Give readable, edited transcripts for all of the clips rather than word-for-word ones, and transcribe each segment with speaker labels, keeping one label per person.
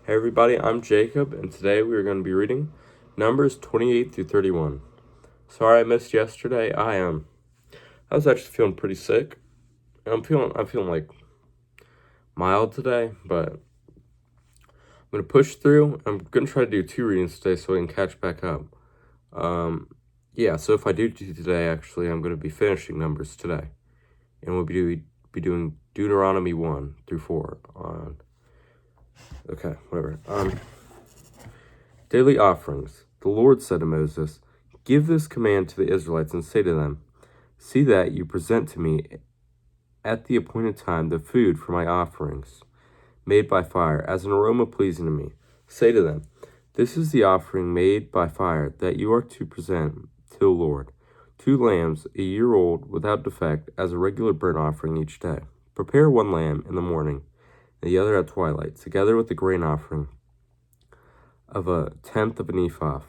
Speaker 1: Hey everybody, I'm Jacob, and today we are going to be reading Numbers 28 through 31. Sorry I missed yesterday. I was actually feeling pretty sick. And I'm feeling like mild today, but I'm going to push through. I'm going to try to do 2 readings today so I can catch back up. So if I do today, actually, I'm going to be finishing Numbers today. And we'll be doing Deuteronomy 1 through 4 on... Okay, whatever. Daily offerings. The Lord said to Moses, "Give this command to the Israelites and say to them, see that you present to me at the appointed time the food for my offerings, made by fire, as an aroma pleasing to me. Say to them, this is the offering made by fire that you are to present to the Lord. 2 lambs, a year old, without defect, as a regular burnt offering each day. Prepare 1 lamb in the morning, and the other at twilight, together with the grain offering of 1/10 of an ephah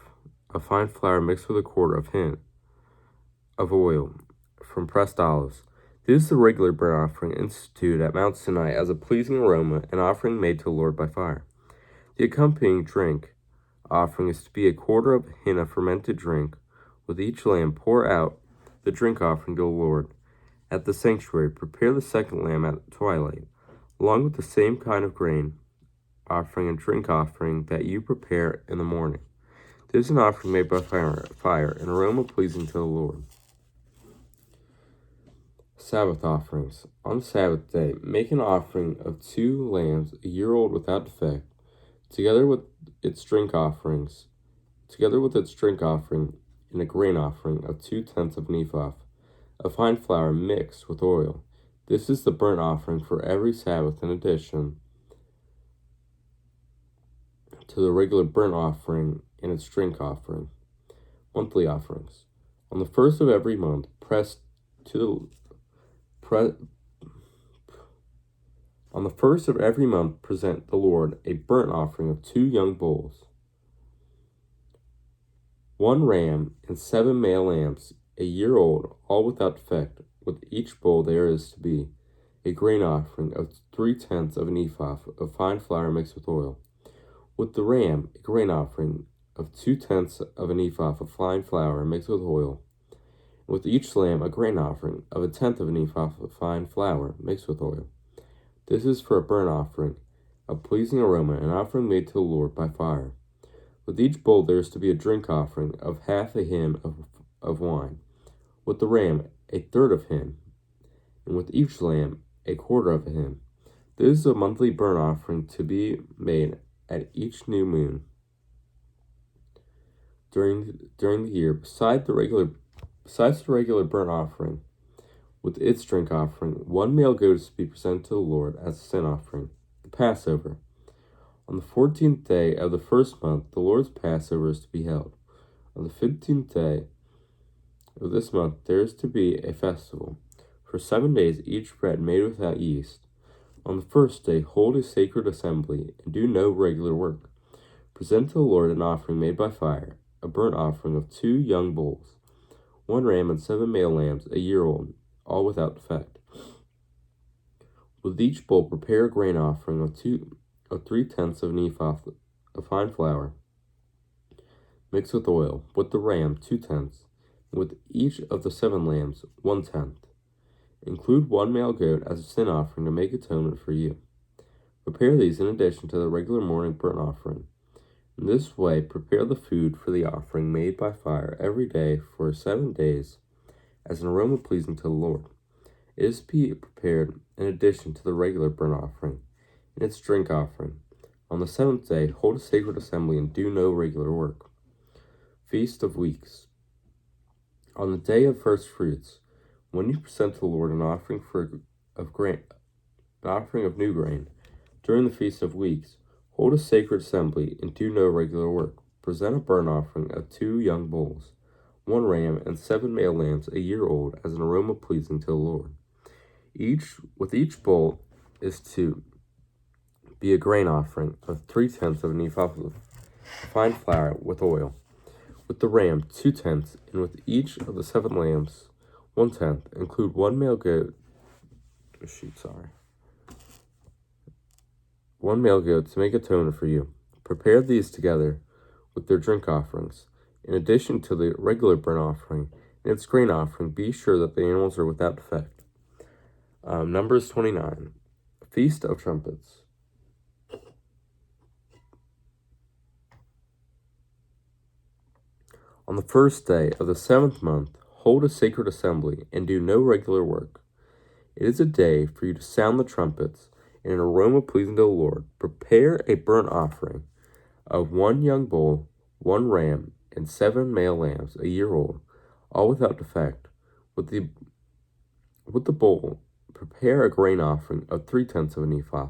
Speaker 1: of fine flour mixed with 1/4 of hin of oil from pressed olives. This is the regular burnt offering instituted at Mount Sinai as a pleasing aroma, an offering made to the Lord by fire. The accompanying drink offering is to be 1/4 of a hin of fermented drink. With each lamb, pour out the drink offering to the Lord. At the sanctuary, prepare the 2nd lamb at twilight, along with the same kind of grain offering and drink offering that you prepare in the morning. This is an offering made by fire, an aroma pleasing to the Lord. Sabbath offerings. On the Sabbath day, make an offering of 2 lambs, a year old without defect, together with its drink offering, and a grain offering of 2/10 of an ephah of fine flour mixed with oil. This is the burnt offering for every Sabbath in addition to the regular burnt offering and its drink offering. Monthly offerings. On the 1st of every month, on the 1st of every month, present the Lord a burnt offering of 2 young bulls, 1 ram, and 7 male lambs, a year old, all without defect. With each bull there is to be a grain offering of 3/10 of an ephah of fine flour mixed with oil. With the ram, a grain offering of 2/10 of an ephah of fine flour mixed with oil. With each lamb, a grain offering of 1/10 of an ephah of fine flour mixed with oil. This is for a burnt offering, a pleasing aroma, an offering made to the Lord by fire. With each bull there is to be a drink offering of 1/2 a hin of wine. With the ram, 1/3 of hin, and with each lamb, 1/4 of a hin. This is a monthly burnt offering to be made at each new moon during the year, besides the regular burnt offering. With its drink offering, 1 male goat is to be presented to the Lord as a sin offering. The Passover. On the 14th day of the 1st month, the Lord's Passover is to be held. On the 15th day of this month, there is to be a festival. For 7 days, each bread made without yeast. On the 1st day, hold a sacred assembly and do no regular work. Present to the Lord an offering made by fire, a burnt offering of 2 young bulls, 1 ram and 7 male lambs, a year old, all without defect. With each bull, prepare a grain offering of 3/10 of an ephah of fine flour, mixed with oil. With the ram, 2/10. With each of the 7 lambs, 1/10. Include 1 male goat as a sin offering to make atonement for you. Prepare these in addition to the regular morning burnt offering. In this way, prepare the food for the offering made by fire every day for 7 days as an aroma pleasing to the Lord. It is to be prepared in addition to the regular burnt offering and its drink offering. On the 7th day, hold a sacred assembly and do no regular work. Feast of Weeks. On the day of first fruits, when you present to the Lord an offering of new grain, during the Feast of Weeks, hold a sacred assembly and do no regular work. Present a burnt offering of 2 young bulls, 1 ram, and 7 male lambs, a year old, as an aroma pleasing to the Lord. With each bull is to be a grain offering of 3/10 of an ephah of fine flour with oil. With the ram, 2/10, and with each of the 7 lambs, 1/10. Include 1 male goat. one male goat to make atonement for you. Prepare these together with their drink offerings. In addition to the regular burnt offering and its grain offering, be sure that the animals are without defect. Numbers 29. Feast of Trumpets. On the first day of the 7th month, hold a sacred assembly and do no regular work. It is a day for you to sound the trumpets in an aroma pleasing to the Lord. Prepare a burnt offering of 1 young bull, 1 ram, and 7 male lambs a year old, all without defect. With the bull, prepare a grain offering of 3/10 of an ephah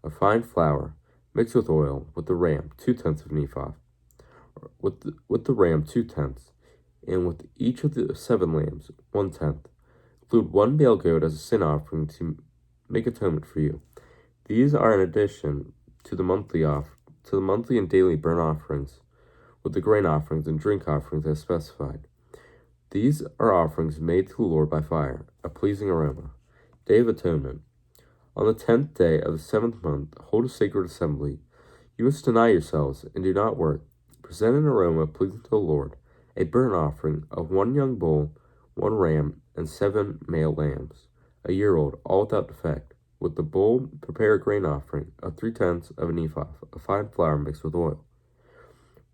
Speaker 1: of fine flour mixed with oil. With the ram, 2/10 of an ephah. With the ram, 2/10, and with each of the 7 lambs, 1/10. Include 1 male goat as a sin offering to make atonement for you. These are in addition to the monthly and daily burnt offerings, with the grain offerings and drink offerings as specified. These are offerings made to the Lord by fire, a pleasing aroma. Day of Atonement. On the 10th day of the 7th month, hold a sacred assembly. You must deny yourselves and do not work. Present an aroma pleasing to the Lord, a burnt offering of 1 young bull, 1 ram, and 7 male lambs, a year old, all without defect. With the bull, prepare a grain offering of 3/10 of an ephah of fine flour mixed with oil.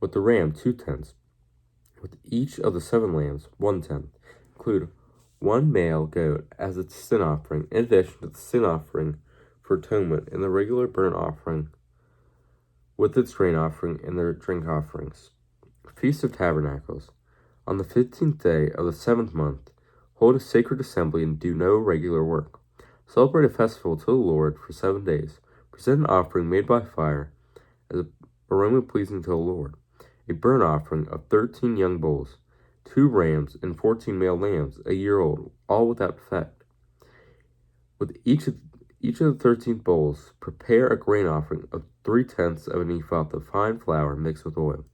Speaker 1: With the ram, 2/10. With each of the 7 lambs, 1/10. Include 1 male goat as a sin offering, in addition to the sin offering for atonement and the regular burnt offering with its grain offering and their drink offerings. Feast of Tabernacles. On the 15th day of the 7th month, hold a sacred assembly and do no regular work. Celebrate a festival to the Lord for 7 days. Present an offering made by fire as an aroma pleasing to the Lord. A burnt offering of 13 young bulls, 2 rams, and 14 male lambs, a year old, all without defect. With each of the 13 bulls, prepare a grain offering of 3/10 of an ephah of fine flour mixed with oil.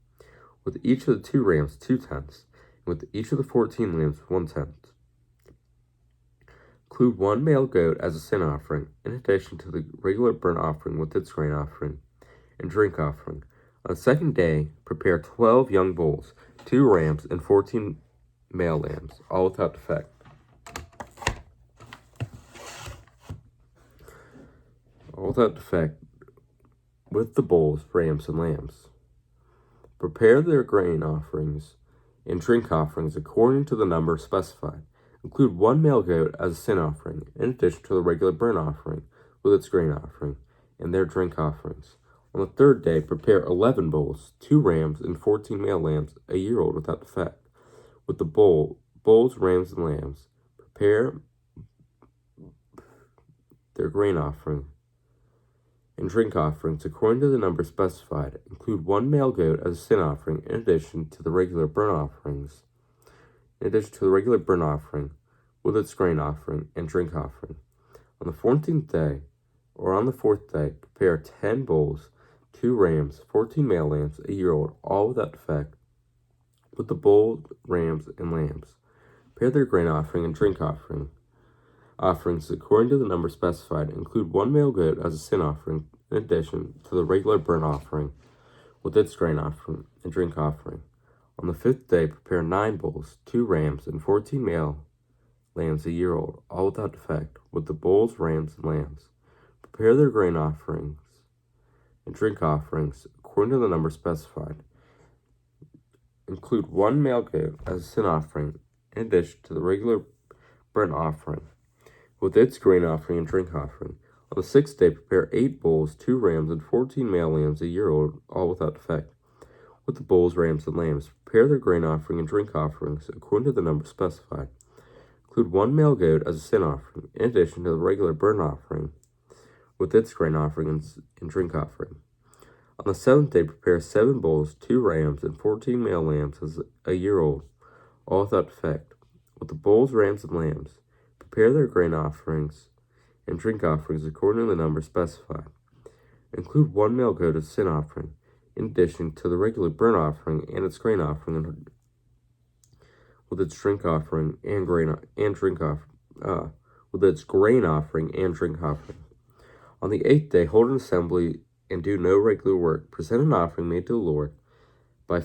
Speaker 1: With each of the 2 rams, 2/10, and with each of the 14 lambs, 1/10. Include 1 male goat as a sin offering, in addition to the regular burnt offering with its grain offering and drink offering. On the 2nd day, prepare 12 young bulls, 2 rams, and 14 male lambs, all without defect. With the bulls, rams, and lambs. Prepare their grain offerings and drink offerings according to the number specified. Include 1 male goat as a sin offering, in addition to the regular burnt offering with its grain offering and their drink offerings. On the 3rd day, prepare 11 bulls, 2 rams, and 14 male lambs, a year old without defect. With the bulls, rams, and lambs, prepare their grain offering and drink offerings according to the number specified. Include 1 male goat as a sin offering, in addition to the regular burnt offerings. With its grain offering and drink offering. On the 14th day, or on the 4th day, prepare 10 bulls, 2 rams, 14 male lambs, a year old, all without defect. With the bulls, rams, and lambs, prepare their grain offering and drink offerings according to the number specified. Include 1 male goat as a sin offering, in addition to the regular burnt offering with its grain offering and drink offering. On the 5th day, prepare 9 bulls, 2 rams, and 14 male lambs, a year old, all without defect. With the bulls, rams, and lambs, prepare their grain offerings and drink offerings according to the number specified. Include 1 male goat as a sin offering, in addition to the regular burnt offering with its grain offering and drink offering. On the 6th day, prepare 8 bulls, 2 rams, and 14 male lambs, a year old, all without defect. With the bulls, rams, and lambs, prepare their grain offering and drink offerings according to the number specified. Include 1 male goat as a sin offering, in addition to the regular burnt offering with its grain offering and drink offering. On the 7th day, prepare 7 bulls, 2 rams, and 14 male lambs as a year old, all without defect. With the bulls, rams, and lambs, prepare their grain offerings and drink offerings according to the number specified. Include 1 male goat as a sin offering, in addition to the regular burnt offering and its grain offering with its drink offering with its grain offering and drink offering. On the 8th day, hold an assembly and do no regular work. Present an offering made to the Lord by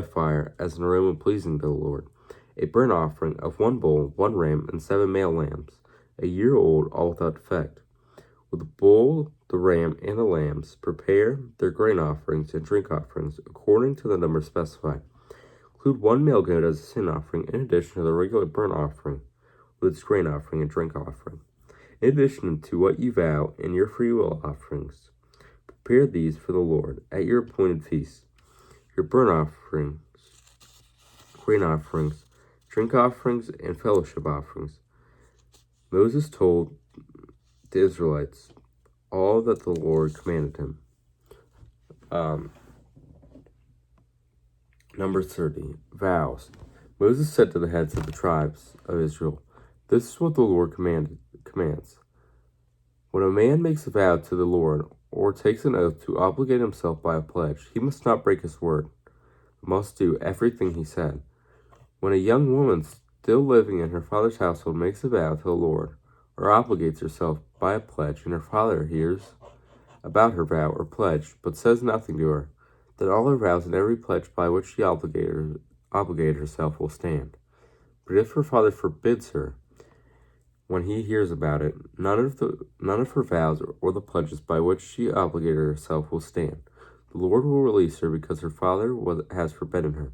Speaker 1: fire as an aroma pleasing to the Lord. A burnt offering of 1 bull, 1 ram, and 7 male lambs, a year old, all without defect. With the bull, the ram, and the lambs, prepare their grain offerings and drink offerings according to the number specified. Include 1 male goat as a sin offering in addition to the regular burnt offering with its grain offering and drink offering. In addition to what you vow in your freewill offerings, prepare these for the Lord at your appointed feasts. Your burnt offerings, grain offerings, drink offerings, and fellowship offerings. Moses told the Israelites all that the Lord commanded him. Number 30. Vows. Moses said to the heads of the tribes of Israel, "This is what the Lord commands. When a man makes a vow to the Lord or takes an oath to obligate himself by a pledge, he must not break his word, but must do everything he said. When a young woman still living in her father's household makes a vow to the Lord or obligates herself by a pledge, and her father hears about her vow or pledge, but says nothing to her, then all her vows and every pledge by which she obligated herself will stand. But if her father forbids her, when he hears about it, none of her vows or the pledges by which she obligated herself will stand. The Lord will release her because her father has forbidden her.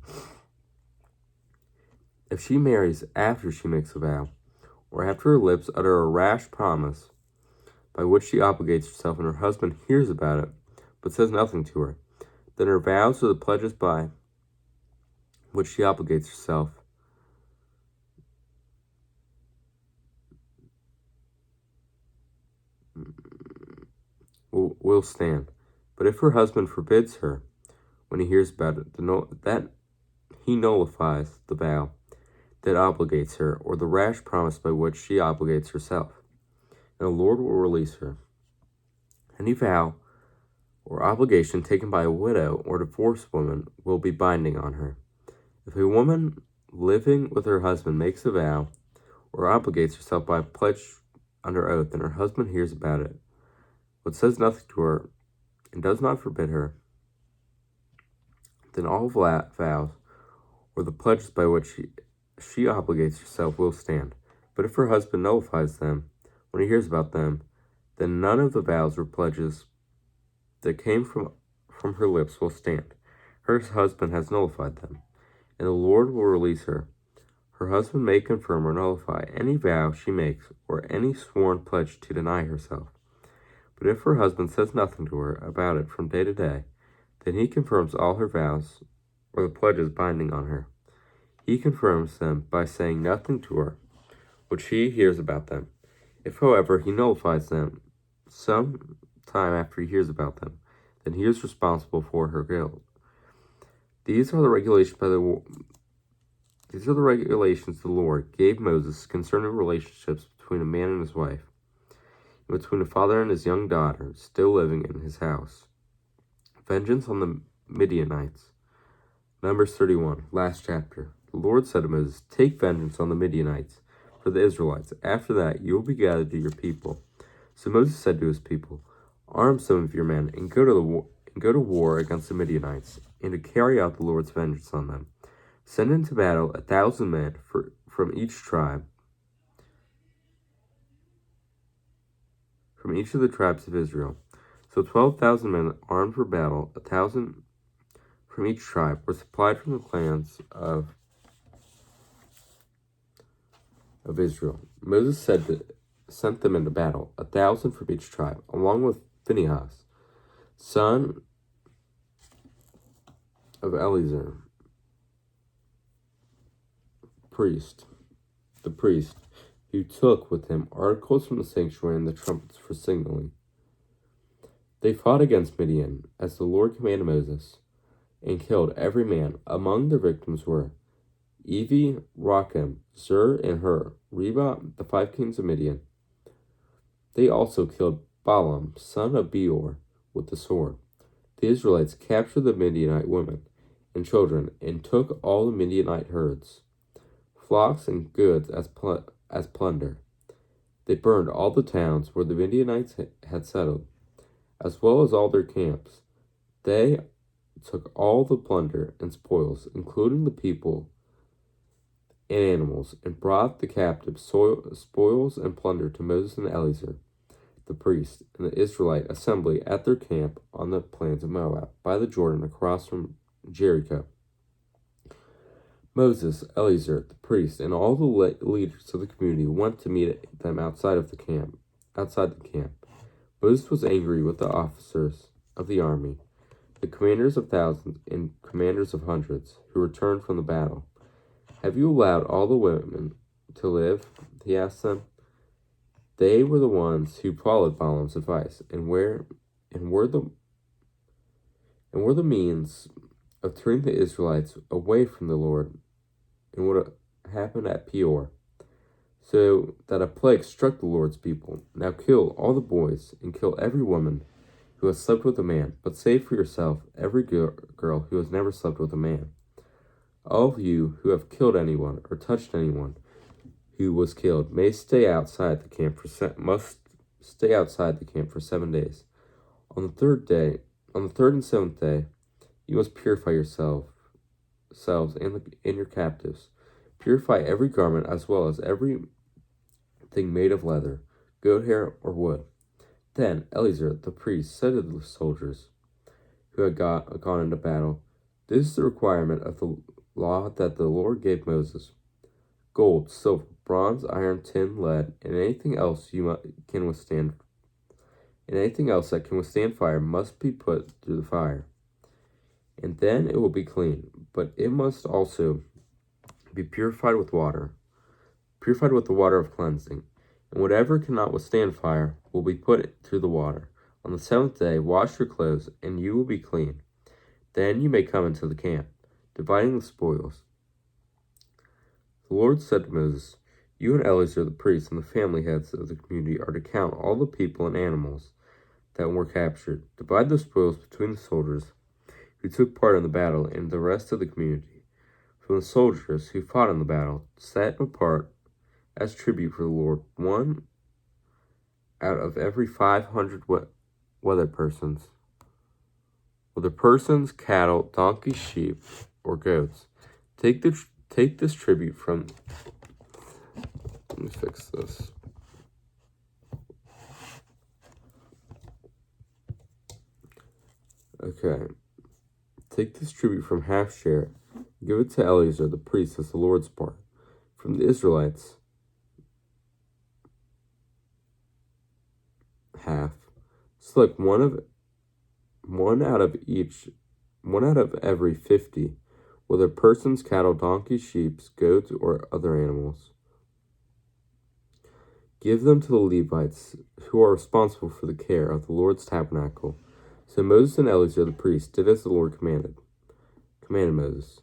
Speaker 1: If she marries after she makes a vow, or after her lips utter a rash promise by which she obligates herself and her husband hears about it, but says nothing to her, then her vows or the pledges by which she obligates herself will stand. But if her husband forbids her when he hears about it, that he nullifies the vow that obligates her, or the rash promise by which she obligates herself, and the Lord will release her. Any vow or obligation taken by a widow or divorced woman will be binding on her. If a woman living with her husband makes a vow or obligates herself by a pledge under oath, and her husband hears about it, but says nothing to her and does not forbid her, then all vows or the pledges by which she obligates herself will stand. But if her husband nullifies them when he hears about them, then none of the vows or pledges that came from her lips will stand. Her husband has nullified them, and the Lord will release her. Her husband may confirm or nullify any vow she makes or any sworn pledge to deny herself. But if her husband says nothing to her about it from day to day, then he confirms all her vows or the pledges binding on her. He confirms them by saying nothing to her when she hears about them. If, however, he nullifies them some time after he hears about them, then he is responsible for her guilt. These are the regulations the Lord gave Moses concerning relationships between a man and his wife, and between a father and his young daughter still living in his house. Vengeance on the Midianites. Numbers 31, last chapter. The Lord said to Moses, "Take vengeance on the Midianites for the Israelites. After that, you will be gathered to your people." So Moses said to his people, "Arm some of your men and go to war against the Midianites, and to carry out the Lord's vengeance on them. Send into battle 1,000 men from each tribe, from each of the tribes of Israel." So 12,000 men armed for battle, 1,000 from each tribe, were supplied from the clans of Israel. Moses sent them into battle, 1,000 from each tribe, along with Phinehas, son of Eleazar, the priest, who took with him articles from the sanctuary and the trumpets for signaling. They fought against Midian, as the Lord commanded Moses, and killed every man. Among their victims were Evi, Rakem, Zur, and Hur, Reba, the 5 kings of Midian. They also killed Balaam, son of Beor, with the sword. The Israelites captured the Midianite women and children, and took all the Midianite herds, flocks, and goods as plunder. They burned all the towns where the Midianites had settled, as well as all their camps. They took all the plunder and spoils, including the people and animals, and brought the captive spoils and plunder to Moses and Eleazar, the priest, and the Israelite assembly at their camp on the plains of Moab, by the Jordan across from Jericho. Moses, Eleazar, the priest, and all the leaders of the community went to meet them outside the camp. Moses was angry with the officers of the army, the commanders of thousands and commanders of hundreds, who returned from the battle. Have you allowed all the women to live? He asked them. They were the ones who followed Balaam's advice and were the means of turning the Israelites away from the Lord, and what happened at Peor, so that a plague struck the Lord's people. Now kill all the boys and kill every woman who has slept with a man, but save for yourself every girl who has never slept with a man. All of you who have killed anyone or touched anyone who was killed must stay outside the camp for 7 days. On the third and seventh day, you must purify yourselves and your captives. Purify every garment as well as everything made of leather, goat hair, or wood. Then Eleazar the priest said to the soldiers who had gone into battle, "This is the requirement of the law that the Lord gave Moses: gold, silver, bronze, iron, tin, lead, and anything else that can withstand fire must be put through the fire, and then it will be clean. But it must also be purified with the water of cleansing. And whatever cannot withstand fire will be put through the water. On the seventh day, wash your clothes, and you will be clean. Then you may come into the camp, dividing the spoils." The Lord said to Moses, "You and Eleazar the priest and the family heads of the community are to count all the people and animals that were captured. Divide the spoils between the soldiers who took part in the battle and the rest of the community. From the soldiers who fought in the battle, set apart as tribute for the Lord 1 out of every 500 whether persons, cattle, donkeys, sheep, or goats. Take this tribute from." Let me fix this. Okay. "Take this tribute from half share. Give it to Eleazar the priest as the Lord's part. From the Israelites, half. Select one out of every 50, whether persons, cattle, donkeys, sheep, goats, or other animals. Give them to the Levites, who are responsible for the care of the Lord's tabernacle." So Moses and Eleazar the priest did as the Lord commanded Moses.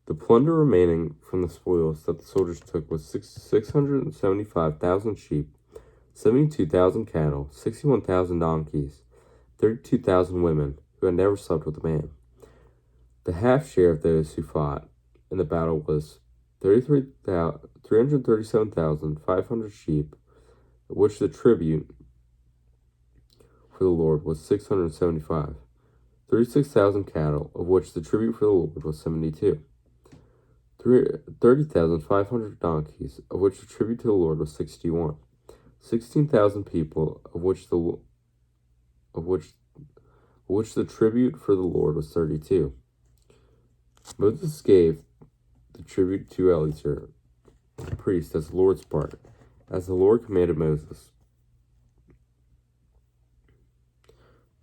Speaker 1: The plunder remaining from the spoils that the soldiers took was 675,000 sheep, 72,000 cattle, 61,000 donkeys, 32,000 women who had never slept with a man. The half share of those who fought in the battle was 337,500 sheep, of which the tribute for the Lord was 675. 36,000 cattle, of which the tribute for the Lord was 72. 30,500 donkeys, of which the tribute to the Lord was 61. 16,000 people, of which the tribute for the Lord was 32. Moses gave the tribute to Eleazar, the priest, as the Lord's part, as the Lord commanded Moses.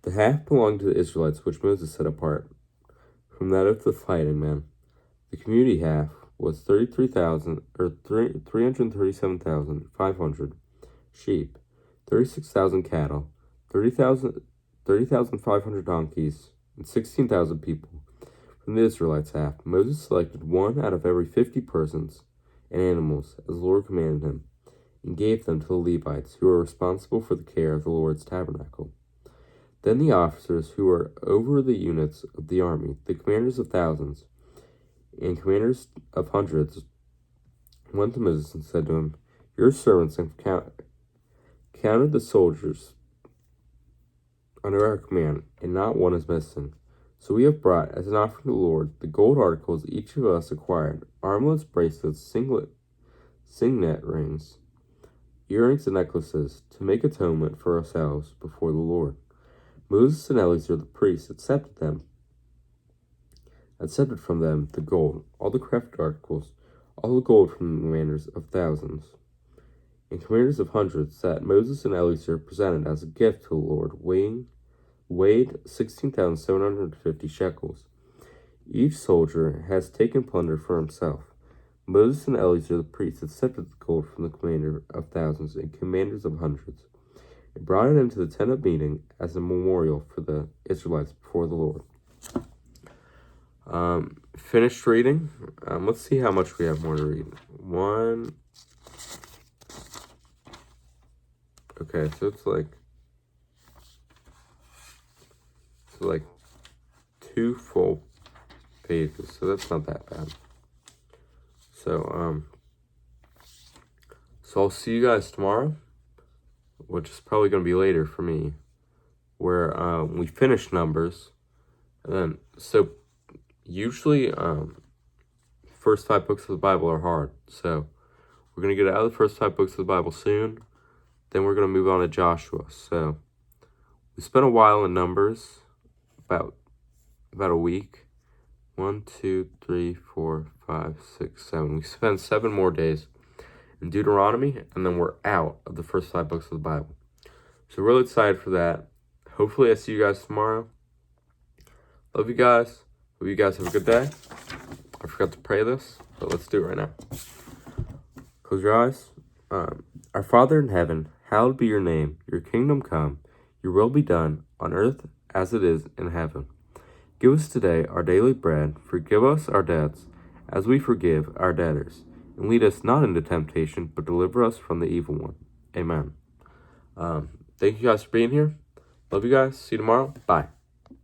Speaker 1: The half belonged to the Israelites, which Moses set apart from that of the fighting men. The community half was 337,500 sheep, 36,000 cattle, 30,500 donkeys, and 16,000 people. From the Israelites half, Moses selected 1 out of every 50 persons and animals, as the Lord commanded him, and gave them to the Levites, who were responsible for the care of the Lord's tabernacle. Then the officers who were over the units of the army, the commanders of thousands and commanders of hundreds, went to Moses and said to him, "Your servants counted the soldiers under our command, and not one is missing. So we have brought, as an offering to the Lord, the gold articles each of us acquired, armlets, bracelets, signet rings, earrings, and necklaces, to make atonement for ourselves before the Lord. Moses and Eleazar the priests accepted from them the gold, all the crafted articles, all the gold from the commanders of thousands and commanders of hundreds that Moses and Eleazar presented as a gift to the Lord, weighed 16,750 shekels. Each soldier has taken plunder for himself. Moses and Eleazar the priests accepted the gold from the commander of thousands and commanders of hundreds, and brought it into the tent of meeting as a memorial for the Israelites before the Lord. Finished reading. Let's see how much we have more to read. Okay, so it's like 2 full pages, so that's not that bad. So I'll see you guys tomorrow, which is probably going to be later for me, where we finish Numbers, and then usually first 5 books of the Bible are hard, so we're going to get out of the first 5 books of the Bible soon. Then we're going to move on to Joshua. So we spent a while in Numbers, about a week. 1, 2, 3, 4, 5, 6, 7. We spent 7 more days in Deuteronomy, and then we're out of the first 5 books of the Bible. So really excited for that. Hopefully I see you guys tomorrow. Love you guys. Hope you guys have a good day. I forgot to pray this, but let's do it right now. Close your eyes. Our Father in heaven, hallowed be your name. Your kingdom come. Your will be done on earth as it is in heaven. Give us today our daily bread. Forgive us our debts as we forgive our debtors. And lead us not into temptation, but deliver us from the evil one. Amen. Thank you guys for being here. Love you guys. See you tomorrow. Bye.